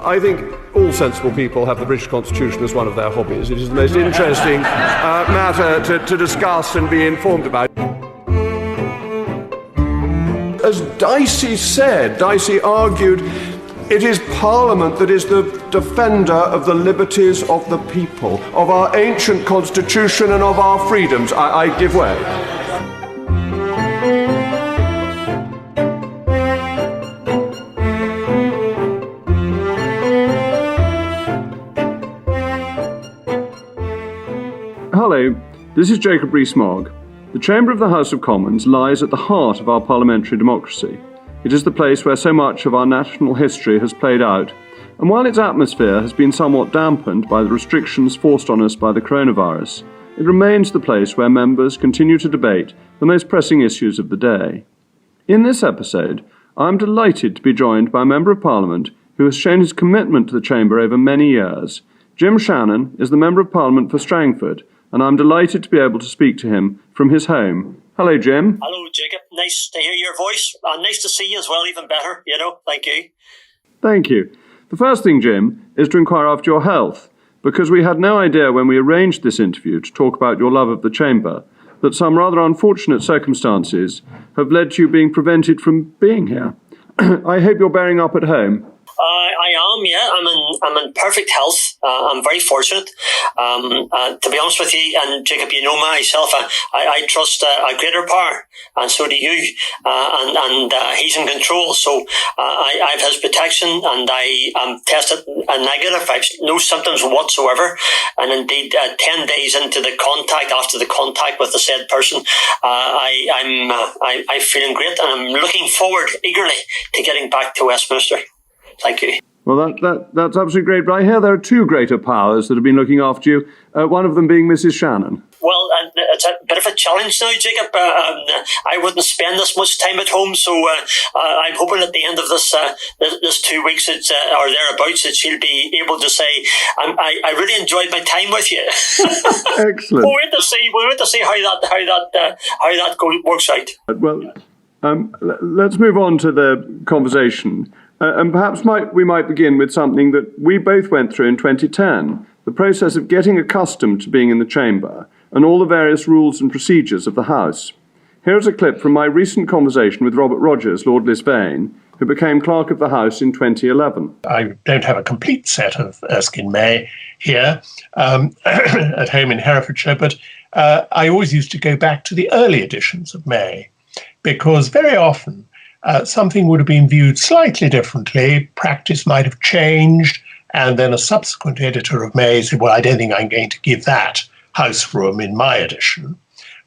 I think all sensible people have the British Constitution as one of their hobbies. It is the most interesting matter to discuss and be informed about. As Dicey argued, it is Parliament that is the defender of the liberties of the people, of our ancient Constitution and of our freedoms. I give way. Hello, this is Jacob Rees-Mogg. The Chamber of the House of Commons lies at the heart of our parliamentary democracy. It is the place where so much of our national history has played out, and while its atmosphere has been somewhat dampened by the restrictions forced on us by the coronavirus, it remains the place where members continue to debate the most pressing issues of the day. In this episode, I am delighted to be joined by a Member of Parliament who has shown his commitment to the Chamber over many years. Jim Shannon is the Member of Parliament for Strangford, and I'm delighted to be able to speak to him from his home. Hello, Jim. Hello, Jacob. Nice to hear your voice. Nice to see you as well, even better, Thank you. Thank you. The first thing, Jim, is to inquire after your health, because we had no idea when we arranged this interview to talk about your love of the Chamber that some rather unfortunate circumstances have led to you being prevented from being here. I hope you're bearing up at home. I am, yeah. I'm in perfect health. I'm very fortunate. To be honest with you, and Jacob, you know myself, I trust a greater power, and so do you. And he's in control. So I have his protection, and I am tested negative. I've no symptoms whatsoever. And indeed, 10 days into after the contact with the said person, I'm feeling great, and I'm looking forward eagerly to getting back to Westminster. Thank you. Well, that's absolutely great. But I hear there are two greater powers that have been looking after you, one of them being Mrs. Shannon. Well, it's a bit of a challenge now, Jacob. I wouldn't spend this much time at home, so I'm hoping at the end of this 2 weeks or thereabouts that she'll be able to say, I really enjoyed my time with you. Excellent. We'll wait to see how that works out. Well, let's move on to the conversation. And perhaps we might begin with something that we both went through in 2010, the process of getting accustomed to being in the Chamber and all the various rules and procedures of the House. Here is a clip from my recent conversation with Robert Rogers, Lord Lisbane, who became Clerk of the House in 2011. I don't have a complete set of Erskine May here at home in Herefordshire, but I always used to go back to the early editions of May, because very often something would have been viewed slightly differently, practice might have changed, and then a subsequent editor of May said, well, I don't think I'm going to give that house room in my edition.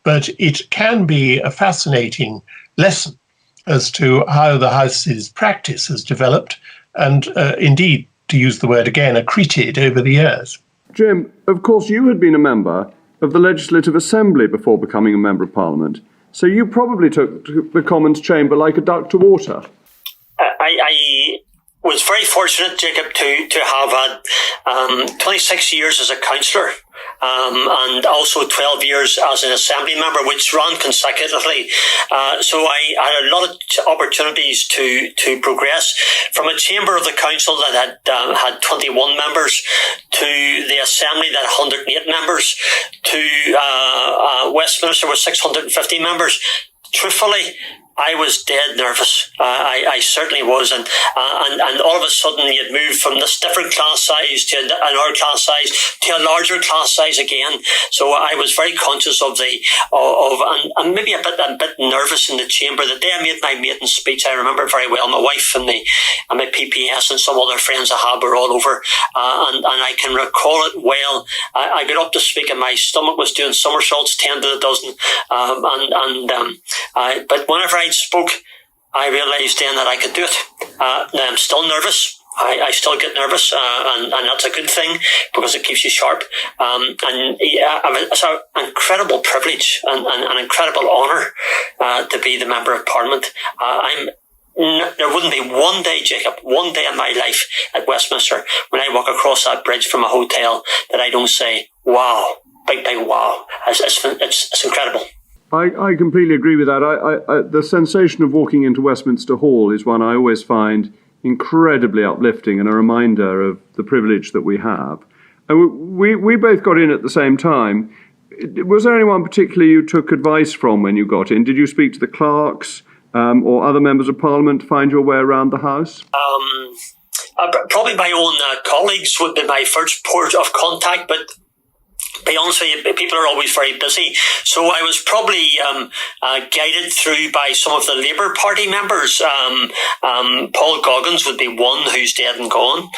But it can be a fascinating lesson as to how the House's practice has developed and indeed, to use the word again, accreted over the years. Jim, of course you had been a member of the Legislative Assembly before becoming a Member of Parliament. So you probably took the Commons chamber like a duck to water. I was very fortunate, Jacob, to have had 26 years as a councillor and also 12 years as an assembly member, which ran consecutively. So I had a lot of opportunities to progress from a chamber of the council that had 21 members to the assembly that had 108 members to Westminster with 650 members. Truthfully, I was dead nervous. I certainly was, and all of a sudden you'd moved from this different class size to another class size to a larger class size again. So I was very conscious of and maybe a bit nervous in the chamber. The day I made my maiden speech, I remember very well. My wife and my PPS and some other friends I had were all over, and I can recall it well. I got up to speak, and my stomach was doing somersaults 10 to the dozen, but whenever I spoke, I realised then that I could do it. Now I'm still nervous. I still get nervous, and that's a good thing because it keeps you sharp. It's an incredible privilege and an incredible honour to be the Member of Parliament. There wouldn't be one day, Jacob, one day in my life at Westminster when I walk across that bridge from a hotel that I don't say, wow, big wow. It's incredible. I completely agree with that. The sensation of walking into Westminster Hall is one I always find incredibly uplifting and a reminder of the privilege that we have. And we both got in at the same time. Was there anyone particularly you took advice from when you got in? Did you speak to the clerks or other members of Parliament to find your way around the House? Probably my own colleagues would be my first port of contact, but to be honest with you, people are always very busy. So I was probably guided through by some of the Labour Party members. Paul Goggins would be one who's dead and gone.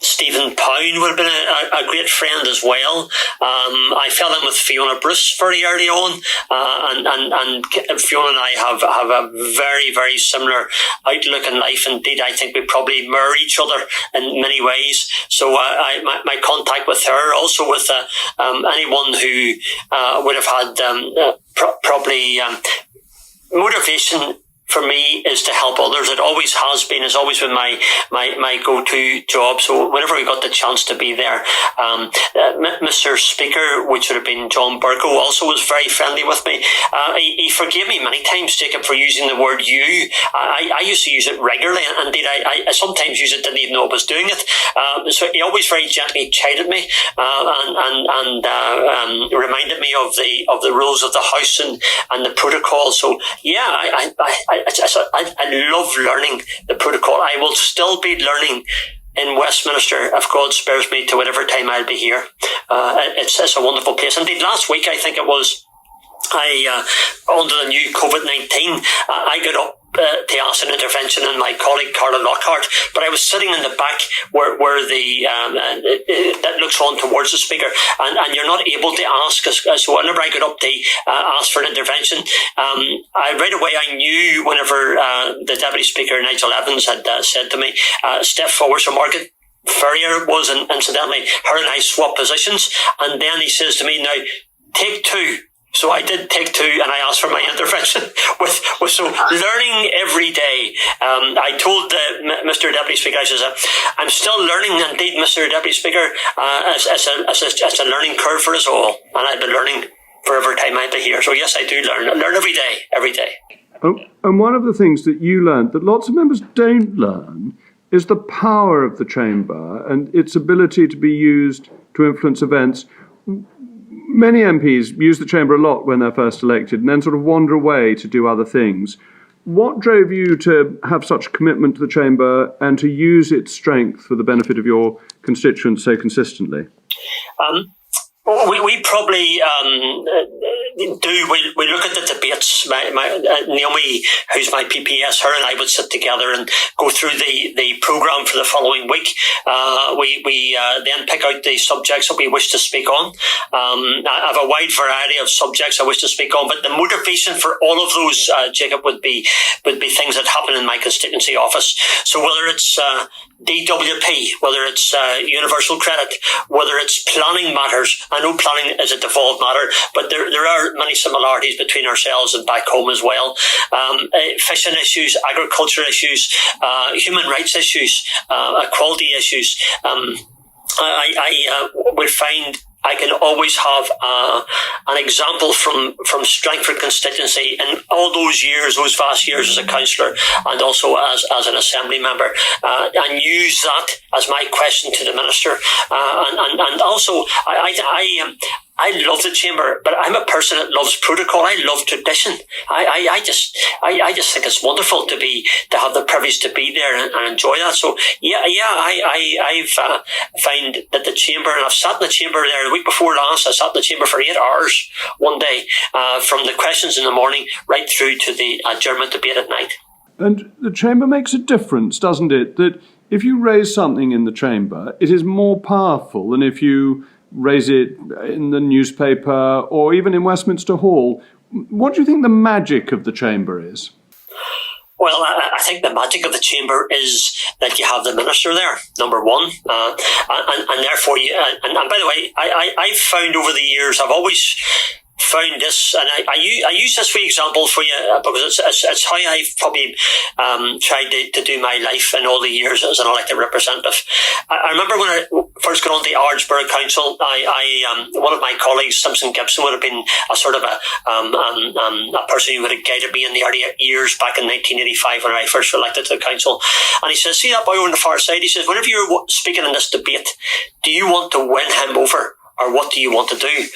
Stephen Pound would have been a great friend as well. I fell in with Fiona Bruce very early on, and Fiona and I have a very, very similar outlook in life. Indeed, I think we probably mirror each other in many ways. So my contact with her, also with anyone who would have had probably motivation for me is to help others. It always has been. It's always been my go-to job. So whenever we got the chance to be there, Mr. Speaker, which would have been John Bercow, also was very friendly with me. He forgave me many times, Jacob, for using the word "you." I used to use it regularly, and indeed I sometimes use it, didn't even know I was doing it. So he always very gently chided me and reminded me of the rules of the House and the protocol. So yeah, I love learning the protocol. I will still be learning in Westminster if God spares me to whatever time I'll be here. It's a wonderful place. Indeed, last week I think it was, under the new COVID-19, I got up to ask an intervention in my colleague Carla Lockhart, but I was sitting in the back where the that looks on towards the speaker, and you're not able to ask. So whenever I got up to ask for an intervention, right away I knew whenever the Deputy Speaker Nigel Evans had said to me, "Step forward." So Margaret Ferrier was, and incidentally, her and I swapped positions, and then he says to me, "Now take two." So I did take two, and I asked for my intervention. So learning every day. I told Mr. Deputy Speaker, I says, "I'm still learning." Indeed, Mr. Deputy Speaker, it's a learning curve for us all, and I've been learning for every time I've been here. So yes, I do learn. I learn every day. Oh, and one of the things that you learned that lots of members don't learn is the power of the chamber and its ability to be used to influence events. Many MPs use the chamber a lot when they're first elected and then sort of wander away to do other things. What drove you to have such commitment to the chamber and to use its strength for the benefit of your constituents so consistently? We probably do. We look at the debates. Naomi, who's my PPS, her and I would sit together and go through the programme for the following week. We then pick out the subjects that we wish to speak on. I have a wide variety of subjects I wish to speak on, but the motivation for all of those, Jacob, would be things that happen in my constituency office. So whether it's DWP, whether it's universal credit, whether it's planning matters. I know planning is a devolved matter, but there are many similarities between ourselves and back home as well. Fishing issues, agriculture issues, human rights issues, equality issues. I would find I can always have an example from Strangford constituency in all those years, those vast years as a councillor and also as an assembly member, and use that as my question to the minister. And also, I love the chamber, but I'm a person that loves protocol. I love tradition. I just think it's wonderful to have the privilege to be there and enjoy that. So I've found that the chamber, and I've sat in the chamber there the week before last. I sat in the chamber for 8 hours one day, from the questions in the morning right through to the adjournment debate at night. And the chamber makes a difference, doesn't it? That if you raise something in the chamber, it is more powerful than if you raise it in the newspaper or even in Westminster Hall. What do you think the magic of the chamber is? Well, I think the magic of the chamber is that you have the minister there, number one, and therefore and by the way, I've found over the years I've always found this, and I use this for example for you because it's how I've probably tried to do my life in all the years as an elected representative. I remember when I first got on the Ardsborough Council, I one of my colleagues, Simpson Gibson, would have been a sort of a person who would have guided me in the early years back in 1985 when I first elected to the council. And he says, "See that boy on the far side?" He says, "Whenever you're speaking in this debate, do you want to win him over, or what do you want to do?"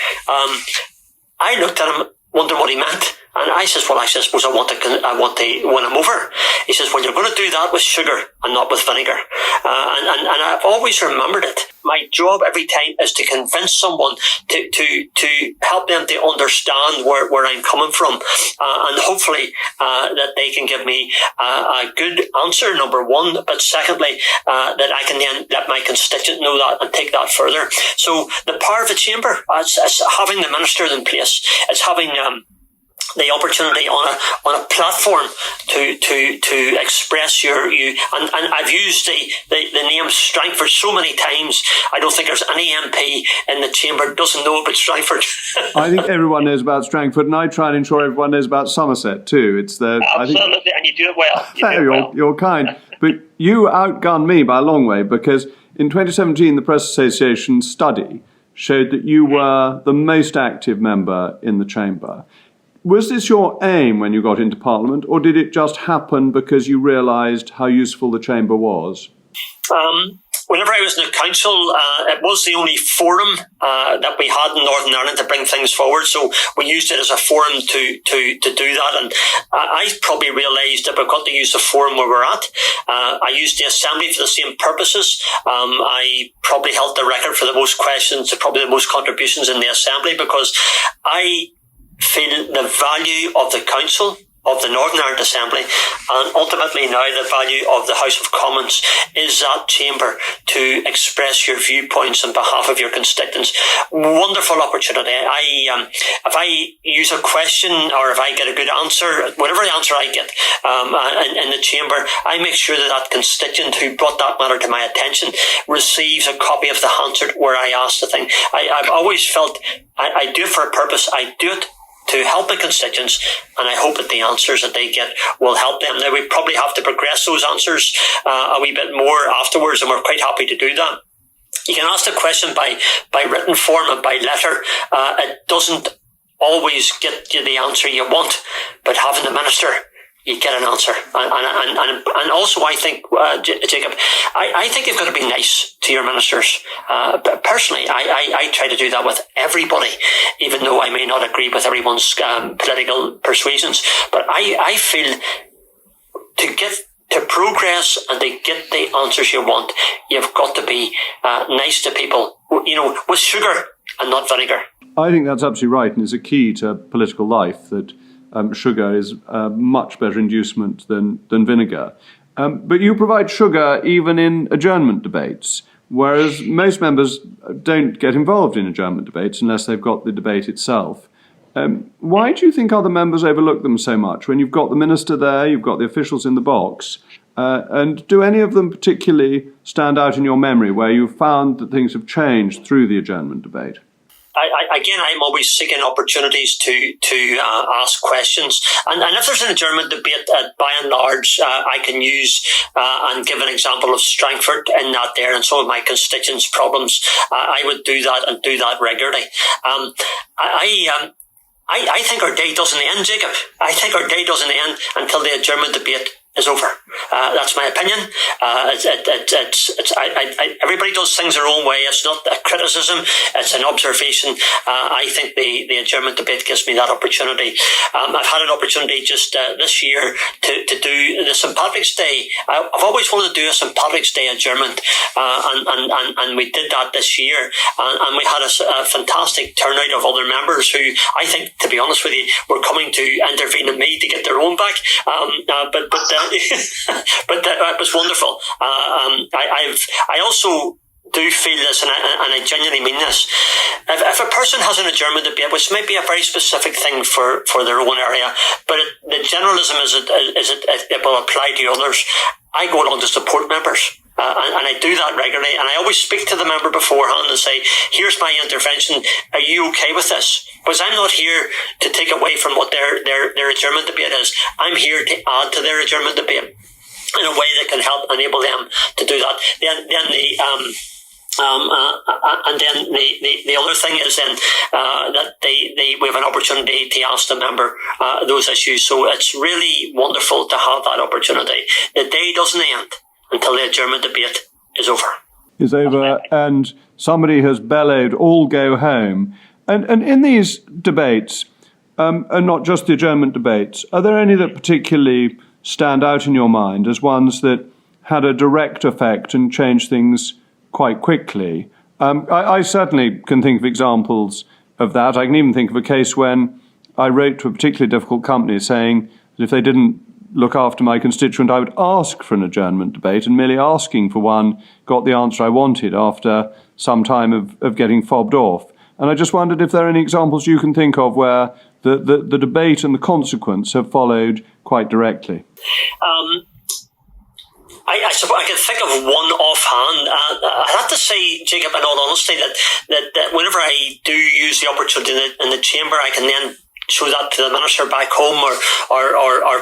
I looked at him, wondering what he meant. And I suppose I want to win him over. He says, "Well, you're going to do that with sugar and not with vinegar." And I've always remembered it. My job every time is to convince someone to help them to understand where I'm coming from. And hopefully, that they can give me a good answer, number one. But secondly, that I can then let my constituent know that and take that further. So the power of the chamber, it's having the minister in place. It's having, the opportunity on a platform to express you and I've used the name Strangford so many times. I don't think there's any MP in the chamber doesn't know about Strangford. I think everyone knows about Strangford, and I try and ensure everyone knows about Somerset too. It's absolutely, and you do it well. You're kind, but you outgunned me by a long way, because in 2017 the Press Association study showed that you were the most active member in the chamber. Was this your aim when you got into Parliament, or did it just happen because you realised how useful the chamber was? Whenever I was in the council, it was the only forum that we had in Northern Ireland to bring things forward. So we used it as a forum to do that. And I probably realised that we've got to use the forum where we're at. I used the Assembly for the same purposes. I probably held the record for the most questions, probably the most contributions in the Assembly, because I feel the value of the Council, of the Northern Ireland Assembly, and ultimately now the value of the House of Commons is that chamber to express your viewpoints on behalf of your constituents. Wonderful opportunity. If I use a question or if I get a good answer, whatever answer I get in the chamber, I make sure that constituent who brought that matter to my attention receives a copy of the answer where I asked the thing. I've always felt I do it for a purpose. I do it to help the constituents, and I hope that the answers that they get will help them. Now, we probably have to progress those answers a wee bit more afterwards, and we're quite happy to do that. You can ask the question by written form and by letter. It doesn't always get you the answer you want, but having the minister, you get an answer. And also, I think, Jacob, I think you've got to be nice to your ministers. Personally, I try to do that with everybody, even though I may not agree with everyone's political persuasions. But I feel to progress and to get the answers you want, you've got to be nice to people, with sugar and not vinegar. I think that's absolutely right, and it's a key to political life that sugar is a much better inducement than vinegar. But you provide sugar even in adjournment debates, whereas most members don't get involved in adjournment debates unless they've got the debate itself. Why do you think other members overlook them so much when you've got the minister there, you've got the officials in the box? And do any of them particularly stand out in your memory where you've found that things have changed through the adjournment debate? I'm always seeking opportunities to ask questions. And if there's an adjournment debate, by and large, I can use and give an example of Strangford in that there and some of my constituents' problems. I would do that and do that regularly. I think our day doesn't end, Jacob. I think our day doesn't end until the adjournment debate is over. That's my opinion. Everybody does things their own way. It's not a criticism. It's an observation. I think the adjournment debate gives me that opportunity. I've had an opportunity just this year to do the St. Patrick's Day. I've always wanted to do a St. Patrick's Day adjournment, and we did that this year. And we had a fantastic turnout of other members who, I think, to be honest with you, were coming to intervene in me to get their own back. But it was wonderful. I also do feel this, and I genuinely mean this. If a person has an adjournment debate, which might be a very specific thing for their own area, but the generalism is it will apply to others. I go along to support members. And I do that regularly, and I always speak to the member beforehand and say, here's my intervention, are you okay with this? Because I'm not here to take away from what their adjournment debate is. I'm here to add to their adjournment debate in a way that can help enable them to do that. Then the other thing is then that we have an opportunity to ask the member those issues. So it's really wonderful to have that opportunity. The day doesn't end until the adjournment debate is over. Is over, and somebody has bellowed, all go home. And in these debates, and not just the adjournment debates, are there any that particularly stand out in your mind as ones that had a direct effect and changed things quite quickly? I certainly can think of examples of that. I can even think of a case when I wrote to a particularly difficult company saying that if they didn't look after my constituent, I would ask for an adjournment debate, and merely asking for one got the answer I wanted after some time of getting fobbed off. And I just wondered if there are any examples you can think of where the debate and the consequence have followed quite directly. I suppose I can think of one offhand. I have to say, Jacob, in all honesty, that whenever I do use the opportunity in the chamber, I can then show that to the minister back home or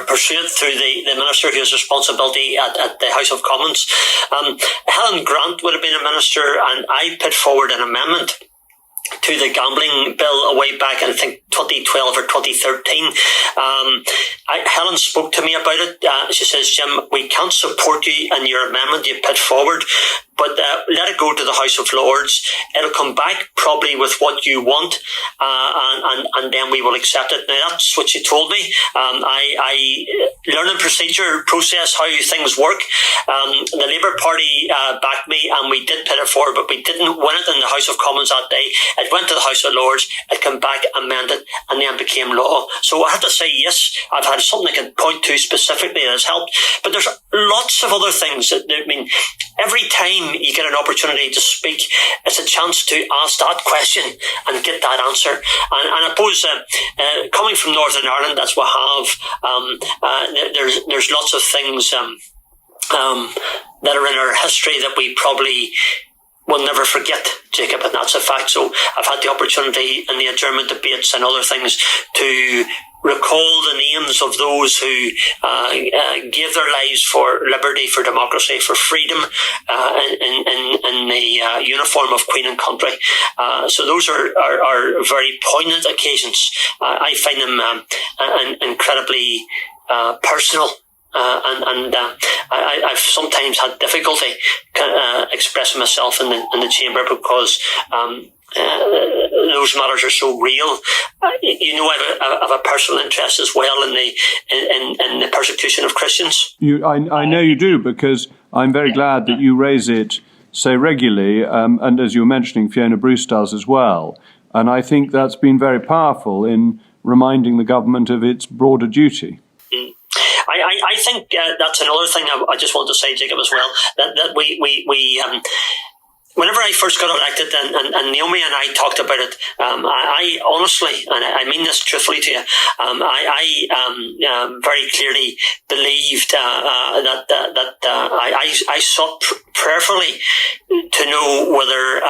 pursue it through the minister who has responsibility at the House of Commons. Helen Grant would have been a minister, and I put forward an amendment to the gambling bill way back in, I think, 2012 or 2013. Helen spoke to me about it. She says, Jim, we can't support you in your amendment you put forward, but let it go to the House of Lords. It'll come back probably with what you want, and then we will accept it. Now, that's what she told me. I learning procedure process, how things work. The Labour Party backed me, and we did put it forward, but we didn't win it in the House of Commons that day. It went to the House of Lords, it came back amended, and then became law. So I have to say, yes, I've had something I can point to specifically that has helped, but there's lots of other things that, I mean, every time you get an opportunity to speak, it's a chance to ask that question and get that answer. And I suppose coming from Northern Ireland, that's what I have. There's lots of things that are in our history that we probably will never forget, Jacob, and that's a fact. So I've had the opportunity in the adjournment debates and other things to recall the names of those who gave their lives for liberty, for democracy, for freedom, in the uniform of Queen and Country. So those are very poignant occasions. I find them incredibly personal. And I've sometimes had difficulty expressing myself in the chamber because those matters are so real. You know, I have a personal interest as well in the persecution of Christians. I know you do, because I'm very glad that you raise it so regularly, and as you were mentioning, Fiona Bruce does as well. And I think that's been very powerful in reminding the government of its broader duty. I think that's another thing I just want to say, Jacob, as well, that we whenever I first got elected, and Naomi and I talked about it, I honestly, and I mean this truthfully to you, I very clearly believed that I sought prayerfully to know whether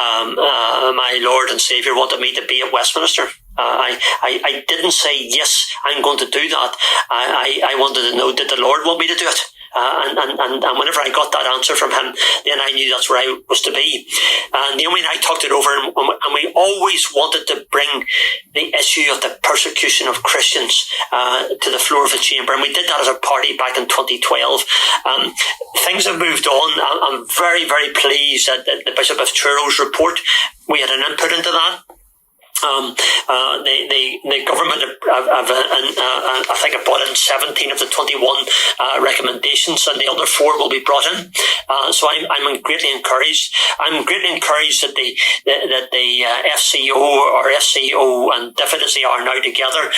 my Lord and Saviour wanted me to be at Westminster. I didn't say, yes, I'm going to do that. I wanted to know, did the Lord want me to do it? And whenever I got that answer from him, then I knew that's where I was to be. Naomi and I talked it over, and we always wanted to bring the issue of the persecution of Christians to the floor of the chamber, and we did that as a party back in 2012. Things have moved on. I'm very, very pleased that the Bishop of Truro's report, we had an input into that. The government have I think I brought in 17 of the 21 recommendations, and the other 4 will be brought in. So I'm greatly encouraged. I'm greatly encouraged that the FCO or SCO and DFID, as they are now together,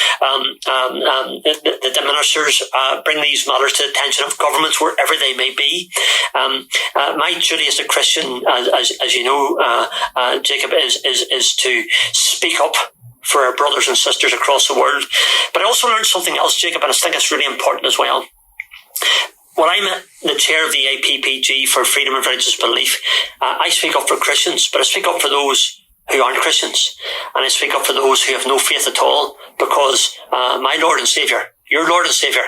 the ministers bring these matters to the attention of governments wherever they may be. My duty as a Christian, as you know, Jacob, is to speak up for our brothers and sisters across the world. But I also learned something else, Jacob, and I think it's really important as well. Well, I'm the chair of the APPG for Freedom of Religious Belief. I speak up for Christians, but I speak up for those who aren't Christians. And I speak up for those who have no faith at all, because my Lord and Saviour, your Lord and Saviour,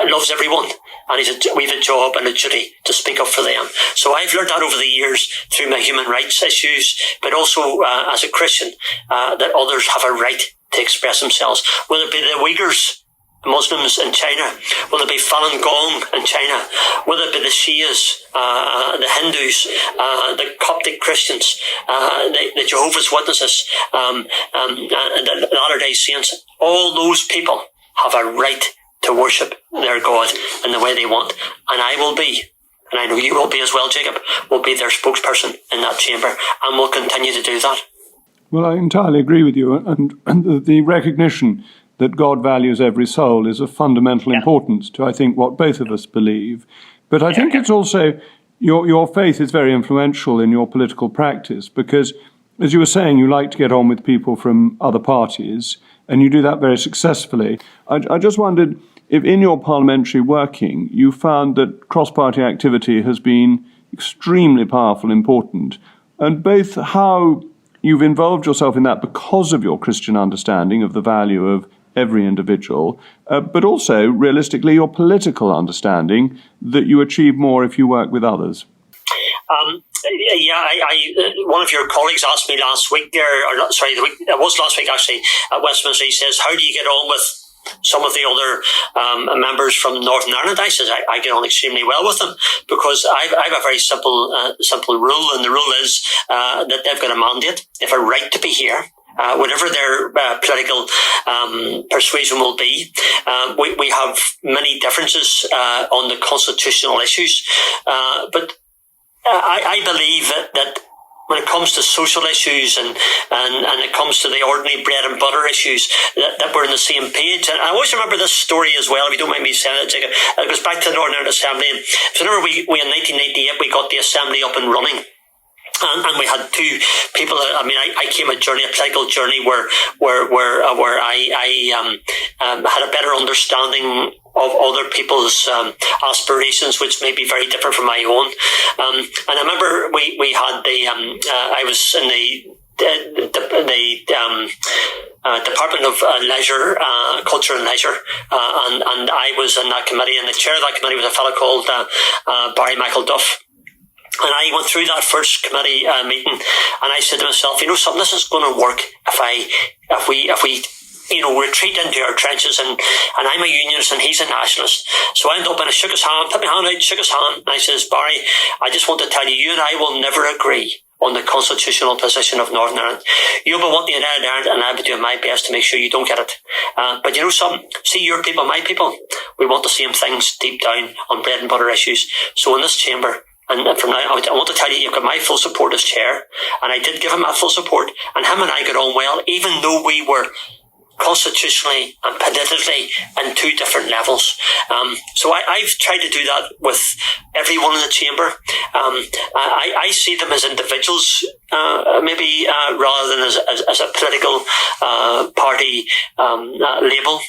loves everyone. And we have a job and a duty to speak up for them. So I've learned that over the years through my human rights issues, but also as a Christian, that others have a right to express themselves. Whether it be the Uyghurs, Muslims in China, will it be Falun Gong in China, will it be the Shias, the Hindus, the Coptic Christians, the Jehovah's Witnesses, the Latter-day Saints, all those people have a right to worship their God in the way they want. And I will be, and I know you will be as well, Jacob, will be their spokesperson in that chamber, and will continue to do that. Well, I entirely agree with you, and the recognition that God values every soul is of fundamental importance to, I think, what both of us believe. But I think it's also, your faith is very influential in your political practice, because, as you were saying, you like to get on with people from other parties, and you do that very successfully. I just wondered if in your parliamentary working you found that cross-party activity has been extremely powerful, important, and both how you've involved yourself in that because of your Christian understanding of the value of every individual, but also, realistically, your political understanding that you achieve more if you work with others. One of your colleagues asked me last week it was last week actually, at Westminster. He says, how do you get on with some of the other members from Northern Ireland? I says, I get on extremely well with them, because I have a very simple rule, and the rule is that they've got a mandate, they've a right to be here. Whatever their political persuasion will be. We have many differences on the constitutional issues, but I believe that when it comes to social issues and it comes to the ordinary bread and butter issues, that we're on the same page. And I always remember this story as well, if you don't mind me saying it, Jacob. It goes back to the Northern Ireland Assembly. So whenever we in 1988, we got the Assembly up and running. And we had two people. I mean, I came a political journey where I had a better understanding of other people's aspirations, which may be very different from my own. And I remember we had I was in the Department of Leisure, Culture and Leisure, and I was in that committee, and the chair of that committee was a fellow called Barry Michael Duff. And I went through that first committee meeting, and I said to myself, you know something, this is going to work if we retreat into our trenches, and I'm a unionist and he's a nationalist. So I went up and I shook his hand, put my hand out, shook his hand, and I says, Barry, I just want to tell you, you and I will never agree on the constitutional position of Northern Ireland. You'll be wanting United Ireland, and I'll be doing my best to make sure you don't get it. But you know something? See, your people, my people, we want the same things deep down on bread and butter issues. So in this chamber, and from now, I want to tell you, you've got my full support as chair, and I did give him that full support, and him and I got on well, even though we were constitutionally and politically in two different levels. So I've tried to do that with everyone in the chamber. I see them as individuals, maybe rather than as a political party label.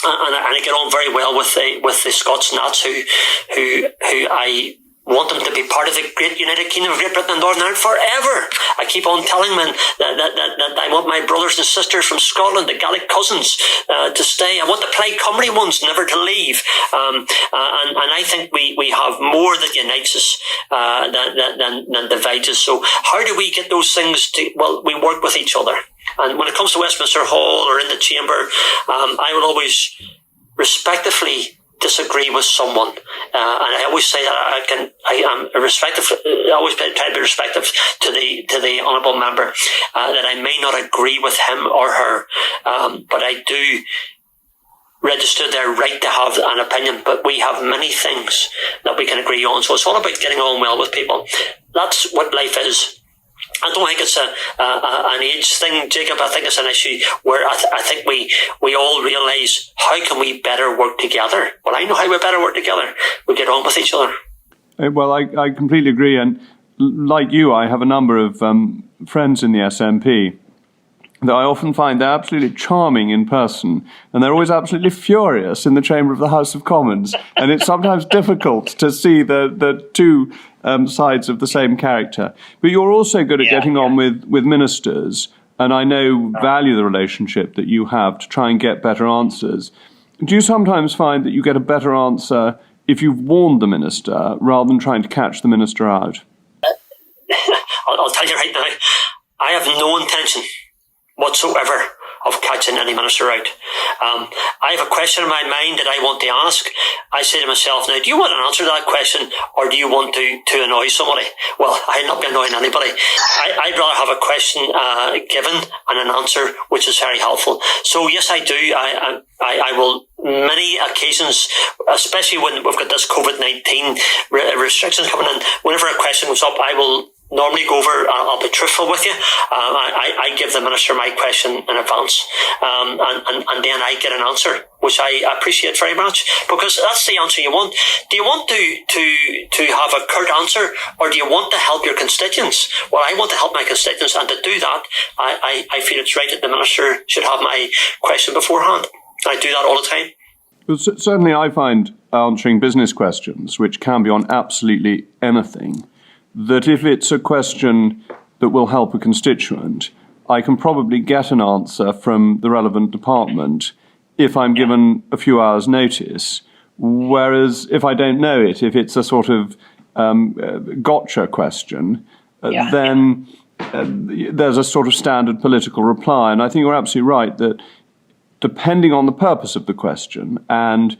And I get on very well with the Scots Nats who I want them to be part of the great United Kingdom of Great Britain and Northern Ireland forever. I keep on telling them that I want my brothers and sisters from Scotland, the Gaelic cousins, to stay. I want the Plaid Cymru ones never to leave. And I think we have more that unites us than divides us. So how do we get those things well, we work with each other. And when it comes to Westminster Hall or in the chamber, I will always respectfully disagree with someone, and I always say that I always try to be respectful to the honourable member, that I may not agree with him or her, but I do register their right to have an opinion. But we have many things that we can agree on, so it's all about getting on well with people. That's what life is. I don't think it's an age thing, Jacob. I think it's an issue where I think we all realise, how can we better work together? Well, I know how we better work together. We get on with each other. Well, I completely agree. And like you, I have a number of friends in the SNP. that I often find they're absolutely charming in person, and they're always absolutely furious in the chamber of the House of Commons. And it's sometimes difficult to see the two sides of the same character. But you're also good at getting on with ministers, and I know value the relationship that you have to try and get better answers. Do you sometimes find that you get a better answer if you've warned the minister rather than trying to catch the minister out? I'll tell you right now, I have no intention whatsoever of catching any minister out. I have a question in my mind that I want to ask. I say to myself now, do you want an answer to that question, or do you want to annoy somebody? Well, I'll not be annoying anybody. I'd rather have a question given and an answer which is very helpful. So yes, I do. I will, many occasions, especially when we've got this COVID-19 restrictions coming in, whenever a question comes up, I will normally go over, I'll be truthful with you. I give the minister my question in advance, and then I get an answer, which I appreciate very much, because that's the answer you want. Do you want to have a curt answer, or do you want to help your constituents? Well, I want to help my constituents, and to do that, I feel it's right that the minister should have my question beforehand. I do that all the time. Well, certainly I find answering business questions, which can be on absolutely anything, that if it's a question that will help a constituent, I can probably get an answer from the relevant department if I'm given a few hours' notice. Whereas if I don't know it, if it's a sort of gotcha question, then there's a sort of standard political reply. And I think you're absolutely right that depending on the purpose of the question, and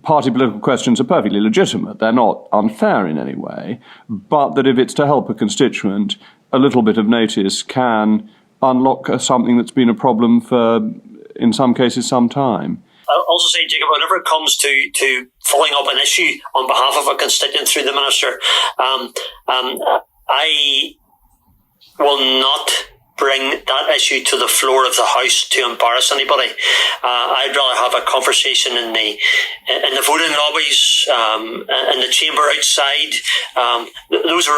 party political questions are perfectly legitimate. They're not unfair in any way, but that if it's to help a constituent, a little bit of notice can unlock something that's been a problem for, in some cases, some time. I'll also say, Jacob, whenever it comes to following up an issue on behalf of a constituent through the minister, I will not bring that issue to the floor of the House to embarrass anybody. I'd rather have a conversation in the voting lobbies, in the chamber outside. Those are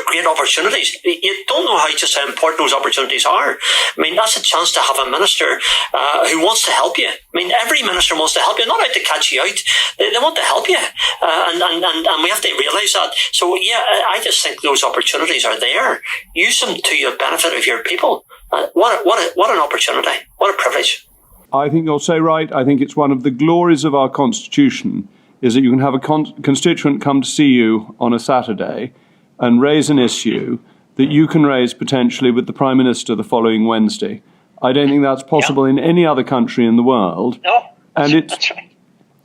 great opportunities. You don't know just how important those opportunities are. I mean, that's a chance to have a minister who wants to help you. I mean, every minister wants to help you, not out to catch you out. They want to help you, and we have to realise that. So yeah, I just think those opportunities are there. Use them to your benefit of your people. What an opportunity. What a privilege. I think you're so right. I think it's one of the glories of our Constitution is that you can have a constituent come to see you on a Saturday and raise an issue that you can raise potentially with the Prime Minister the following Wednesday. I don't think that's possible in any other country in the world. No, and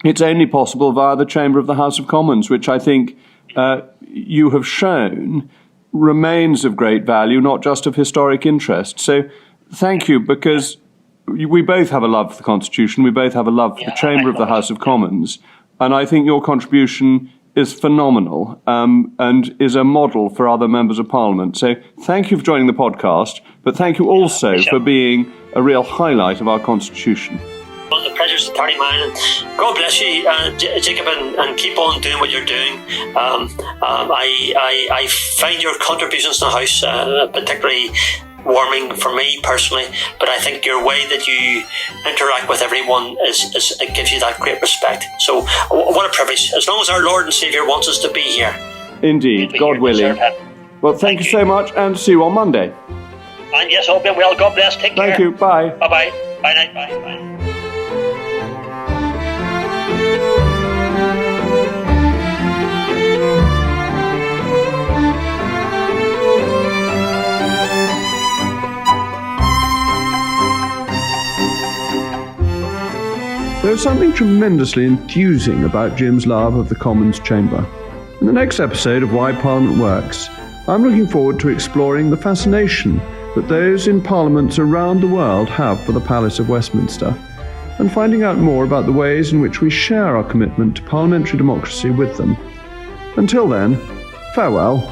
it's only possible via the chamber of the House of Commons, which I think you have shown remains of great value, not just of historic interest. So thank you, because we both have a love for the Constitution, we both have a love for the chamber of the House of Commons, and I think your contribution is phenomenal and is a model for other members of Parliament. So thank you for joining the podcast, but thank you also for being a real highlight of our Constitution. Well, the pleasure's entirely mine, and God bless you, Jacob, and keep on doing what you're doing. I find your contributions to the House particularly warming for me personally, but I think your way that you interact with everyone it gives you that great respect. So what a privilege, as long as our Lord and Saviour wants us to be here. Indeed, God willing. Well, thank you so much, and see you on Monday. And yes, all been well. God bless. Take care. Thank you. Bye. Bye-bye. Bye night. Bye. Bye. There's something tremendously enthusing about Jim's love of the Commons Chamber. In the next episode of Why Parliament Works, I'm looking forward to exploring the fascination that those in parliaments around the world have for the Palace of Westminster, and finding out more about the ways in which we share our commitment to parliamentary democracy with them. Until then, farewell.